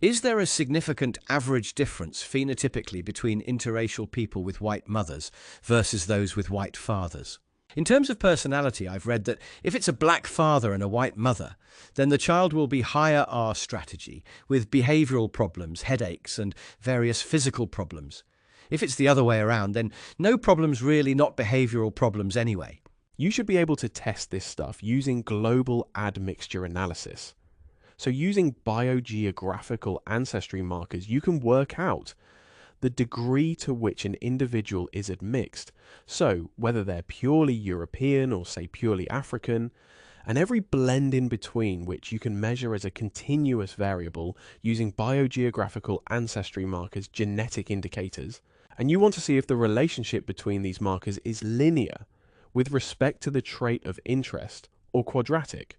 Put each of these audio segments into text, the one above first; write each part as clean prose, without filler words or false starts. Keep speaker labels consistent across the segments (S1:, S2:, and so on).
S1: Is there a significant average difference phenotypically between interracial people with white mothers versus those with white fathers? In terms of personality, I've read that if it's a black father and a white mother, then the child will be higher R strategy, with behavioral problems, headaches, and various physical problems. If it's the other way around, then no problems really, not behavioral problems anyway.
S2: You should be able to test this stuff using global admixture analysis. So using biogeographical ancestry markers, you can work out the degree to which an individual is admixed. So whether they're purely European or say purely African, and every blend in between which you can measure as a continuous variable using biogeographical ancestry markers, genetic indicators. And you want to see if the relationship between these markers is linear with respect to the trait of interest or quadratic.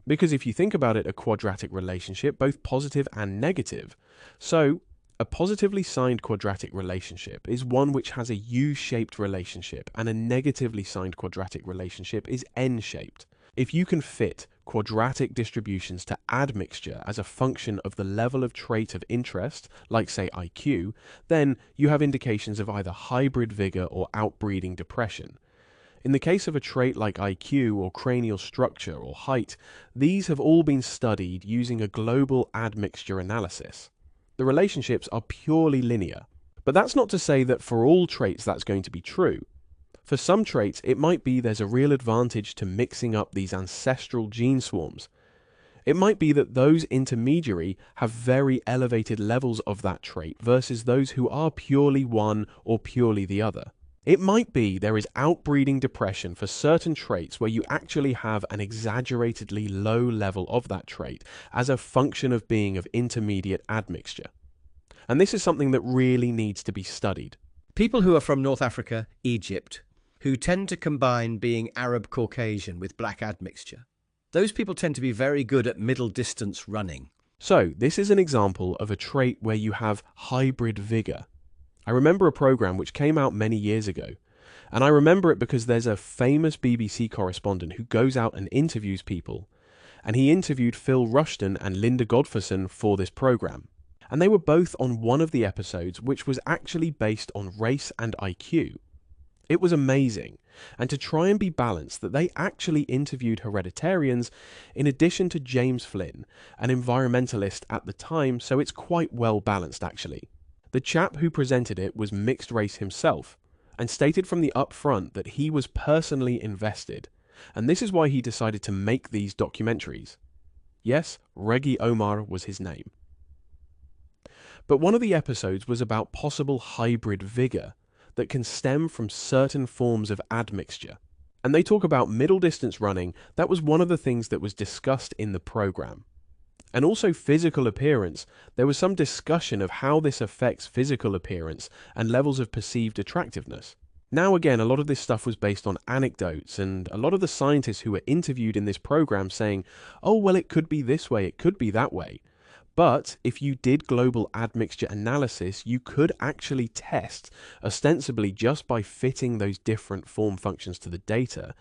S2: Because if you think about it, a quadratic relationship, both positive and negative. So a positively signed quadratic relationship is one which has a U-shaped relationship, and a negatively signed quadratic relationship is N-shaped. If you can fit quadratic distributions to admixture as a function of the level of trait of interest, like say IQ, then you have indications of either hybrid vigor or outbreeding depression. In the case of a trait like IQ or cranial structure or height, these have all been studied using a global admixture analysis. The relationships are purely linear, but that's not to say that for all traits that's going to be true. For some traits, it might be there's a real advantage to mixing up these ancestral gene swarms. It might be that those intermediary have very elevated levels of that trait versus those who are purely one or purely the other. It might be there is outbreeding depression for certain traits where you actually have an exaggeratedly low level of that trait as a function of being of intermediate admixture. And this is something that really needs to be studied.
S1: People who are from North Africa, Egypt, who tend to combine being Arab Caucasian with black admixture, those people tend to be very good at middle distance running.
S2: So this is an example of a trait where you have hybrid vigor. I remember a program which came out many years ago, and I remember it because there's a famous BBC correspondent who goes out and interviews people, and he interviewed Phil Rushton and Linda Godferson for this program, and they were both on one of the episodes which was actually based on race and IQ. It was amazing, and to try and be balanced, that they actually interviewed hereditarians in addition to James Flynn, an environmentalist at the time, so it's quite well balanced actually. The chap who presented it was mixed race himself, and stated from the upfront that he was personally invested, and this is why he decided to make these documentaries. Yes, Reggie Omar was his name. But one of the episodes was about possible hybrid vigor that can stem from certain forms of admixture. And they talk about middle distance running. That was one of the things that was discussed in the program. And also physical appearance. There was some discussion of how this affects physical appearance and levels of perceived attractiveness. Now again, a lot of this stuff was based on anecdotes, and a lot of the scientists who were interviewed in this program saying, oh, well, it could be this way, it could be that way. But if you did global admixture analysis, you could actually test, ostensibly just by fitting those different form functions to the data,